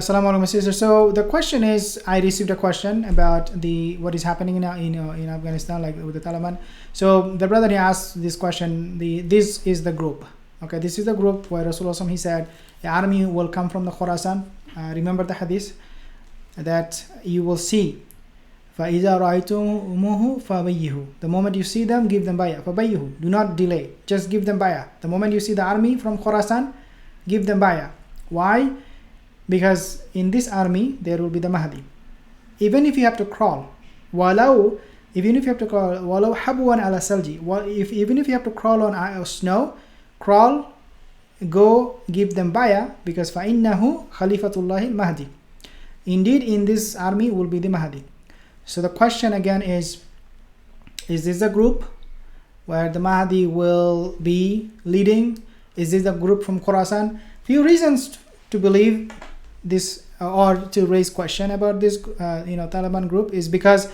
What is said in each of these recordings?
Assalamu alaikum, sister. So the question is, I received a question about what is happening in Afghanistan, like with the Taliban. So the brother, he asked this question. This is the group. Okay, this is the group where Rasulullah, he said the army will come from the Khorasan. Remember the hadith that you will see. فَإِذَا رَأَيْتُمُوهُ فَبَيِّهُ. The moment you see them, give them bay'ah. فَبَيِّهُ. Do not delay. Just give them bay'ah. The moment you see the army from Khorasan, give them bay'ah. Why? Because in this army there will be the Mahdi. Even if you have to crawl, even if you have to crawl, walau habwan ala salji, even if you have to crawl on snow, crawl, go give them bay'ah, because فَإِنَّهُ خَلِفَةُ Mahdi. Indeed, in this army will be the Mahdi. So the question again is this a group where the Mahdi will be leading? Is this a group from Khorasan? Few reasons to believe this or to raise question about this Taliban group is because,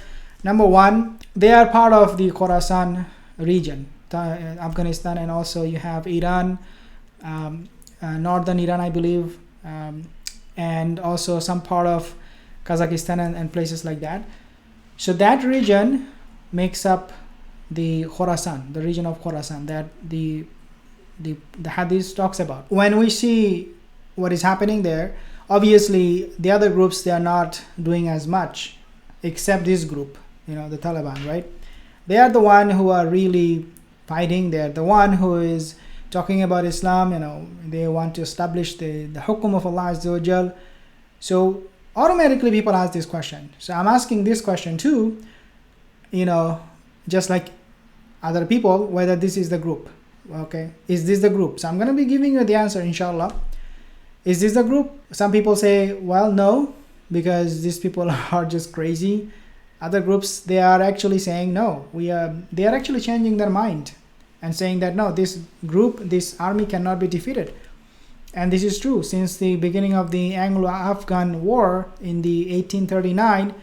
number one, they are part of the Khorasan region, Afghanistan, and also you have Iran, northern Iran, I believe, and also some part of Kazakhstan and places like that. So that region makes up the Khorasan, the region of Khorasan that the hadith talks about. When we see what is happening there, obviously the other groups, they are not doing as much except this group, the Taliban, right? They are the one who are really fighting. They're the one who is talking about Islam. They want to establish the hukum of Allah Azza wa Jal. So automatically people ask this question. So I'm asking this question too, just like other people, whether this is the group. Okay, is this the group? So I'm going to be giving you the answer, inshallah. Is this the group? Some people say, well, no, because these people are just crazy. Other groups, they are actually saying no. They are actually changing their mind and saying that no, this group, this army cannot be defeated. And this is true. Since the beginning of the Anglo-Afghan War in the 1839,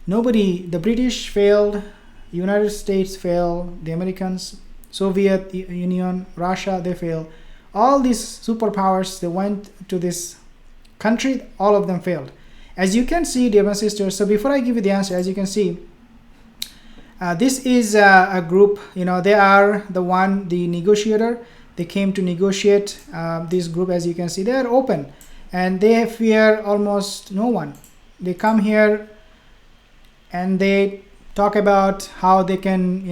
the British failed, United States failed, the Americans, Soviet Union, Russia, they failed. All these superpowers, they went to this country, all of them failed. As you can see, dear brothers and sisters, so before I give you the answer, as you can see, this is a group, they are the negotiator. They came to negotiate. This group, as you can see, they are open and they fear almost no one. They come here and they talk about how they can,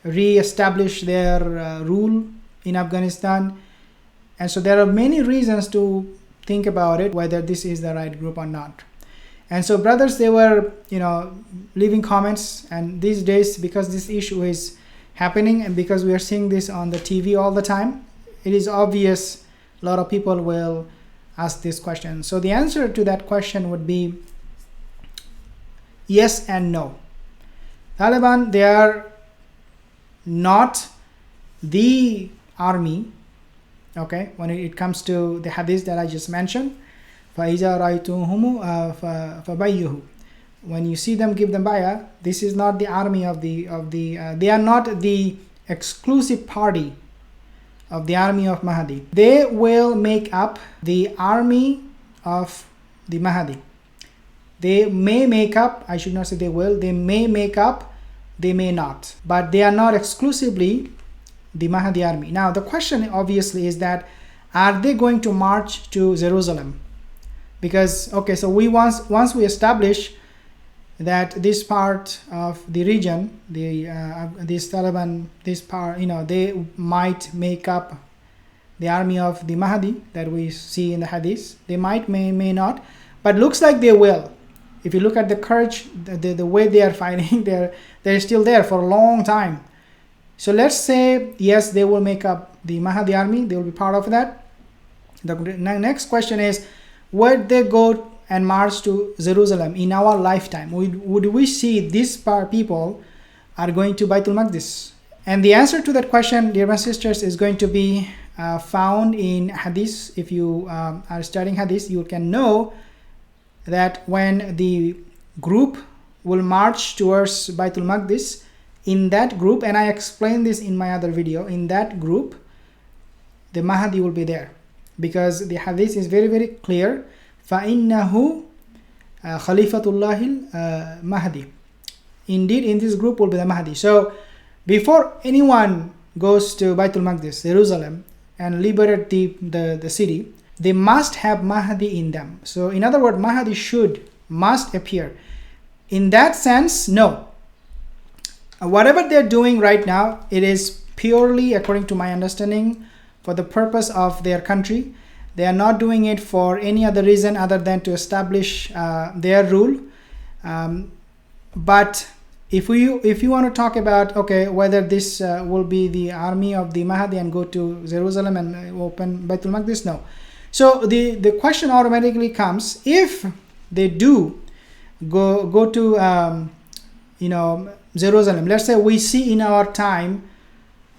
re-establish their rule in Afghanistan. And so there are many reasons to think about it, whether this is the right group or not. And so brothers, they were, leaving comments, and these days, because this issue is happening and because we are seeing this on the TV all the time, it is obvious a lot of people will ask this question. So the answer to that question would be yes and no. Taliban, they are not the army, okay, when it comes to the hadith that I just mentioned. فَإِذَا رَأَيْتُمُوهُ فَبَيِّهُ. When you see them, give them bay'ah. This is not the army they are not the exclusive party of the army of Mahdi. They will make up the army of the Mahdi. They may make up, I should not say they will, they may make up, they may not. But they are not exclusively the Mahdi army. Now the question obviously is that, are they going to march to Jerusalem? Because, okay, so once we establish that this part of the region, this Taliban, this part, they might make up the army of the Mahdi that we see in the hadith. They might, may not, but looks like they will. If you look at the courage, the way they are fighting, they're still there for a long time. So let's say, yes, they will make up the Mahdi army. They will be part of that. The next question is, would they go and march to Jerusalem in our lifetime? Would we see these people are going to Baitul Maqdis? And the answer to that question, dear brothers and sisters, is going to be found in hadith. If you are studying hadith, you can know that when the group will march towards Baitul Maqdis, in that group, and I explained this in my other video, in that group, the Mahdi will be there. because the hadith is very, very clear. فَإِنَّهُ خَلِيفَةُ اللَّهِ Mahdi. Indeed, in this group will be the Mahdi. So before anyone goes to Baitul Maqdis, Jerusalem, and liberate the city, they must have Mahdi in them. So in other words, Mahdi must appear. In that sense, no. Whatever they're doing right now, it is purely, according to my understanding, for the purpose of their country. They are not doing it for any other reason other than to establish their rule. But if you want to talk about, okay, whether this will be the army of the Mahdi and go to Jerusalem and open Baitul Maqdis, no. So the question automatically comes, if they do go to Jerusalem, let's say we see in our time,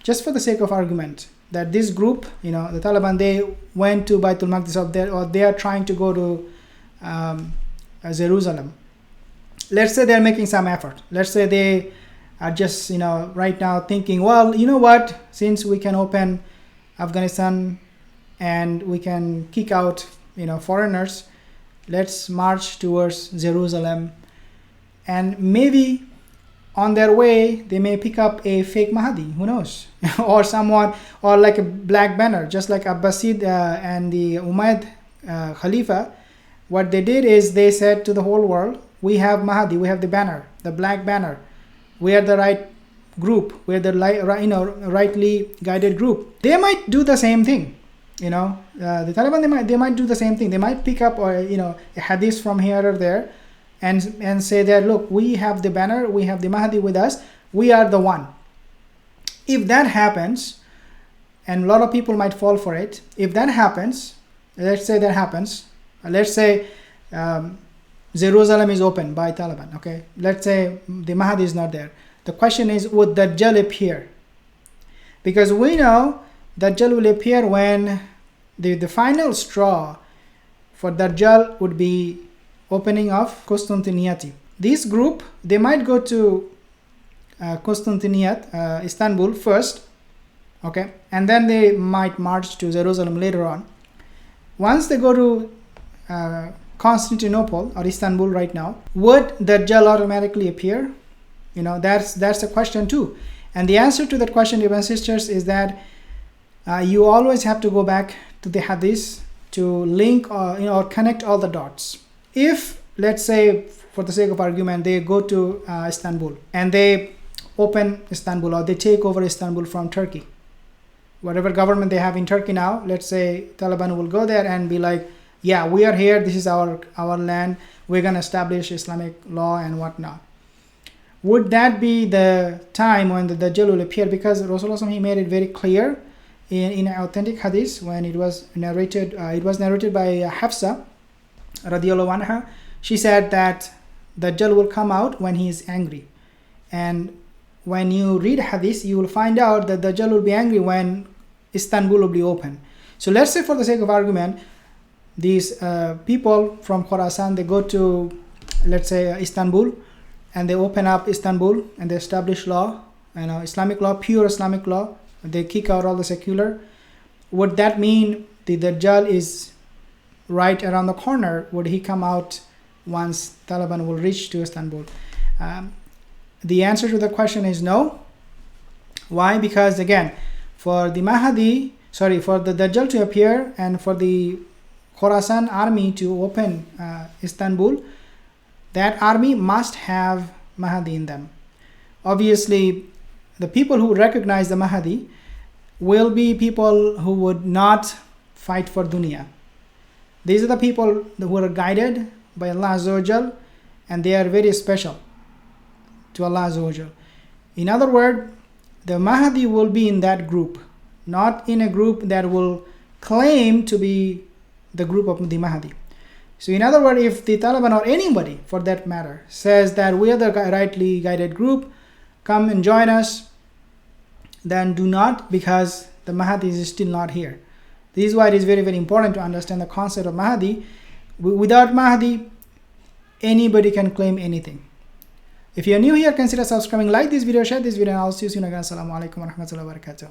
just for the sake of argument, that this group, the Taliban, they went to Baitul Maqdis, or they are trying to go to Jerusalem. Let's say they're making some effort. Let's say they are just, right now thinking, well, you know what, since we can open Afghanistan and we can kick out, foreigners, let's march towards Jerusalem. And maybe on their way, they may pick up a fake Mahdi, who knows? Or someone, or like a black banner, just like Abbasid and the Umayyad Khalifa. What they did is they said to the whole world, we have Mahdi, we have the banner, the black banner. We are the right group. We are the rightly guided group. They might do the same thing. The Taliban, they might do the same thing. They might pick up a hadith from here or there and say that, look, we have the banner, we have the Mahdi with us, we are the one. If that happens, and a lot of people might fall for it, if that happens, let's say that happens, let's say Jerusalem is open by Taliban, okay? Let's say the Mahdi is not there. The question is, would Dajjal appear? Because we know Dajjal will appear when the final straw for Dajjal would be opening of Constantinople. This group, they might go to Constantinople, Istanbul first, okay? And then they might march to Jerusalem later on. Once they go to Constantinople or Istanbul right now, would Dajjal automatically appear? That's a question too. And the answer to that question, dear sisters, is that you always have to go back to the hadith to link or connect all the dots. If, let's say, for the sake of argument, they go to Istanbul and they open Istanbul, or they take over Istanbul from Turkey, whatever government they have in Turkey now, let's say Taliban will go there and be like, yeah, we are here, this is our land, we're going to establish Islamic law and whatnot. Would that be the time when the Dajjal will appear? Because Rasulullah, he made it very clear in an authentic hadith when it was narrated by Hafsa radiallahu anha. She said that Dajjal will come out when he is angry. And when you read hadith, you will find out that Dajjal will be angry when Istanbul will be open. So let's say, for the sake of argument, these people from Khorasan, they go to, let's say, Istanbul, and they open up Istanbul and they establish law, Islamic law, pure Islamic law. They kick out all the secular. Would that mean the Dajjal is right around the corner? Would he come out once Taliban will reach to Istanbul? The answer to the question is no. Why? Because again, for the Dajjal to appear and for the Khorasan army to open Istanbul, that army must have Mahdi in them. Obviously, the people who recognize the Mahdi will be people who would not fight for dunya. These are the people who are guided by Allah Azza wa Jal, and they are very special to Allah Azza wa Jal. In other words, the Mahdi will be in that group, not in a group that will claim to be the group of the Mahdi. So in other words, if the Taliban or anybody for that matter says that we are the rightly guided group, come and join us, then do not, because the Mahdi is still not here. This is why it is very, very important to understand the concept of Mahdi. Without Mahdi, anybody can claim anything. If you are new here, consider subscribing, like this video, share this video, and I'll see you soon again. Assalamu alaikum wa rahmatullahi wa barakatuh.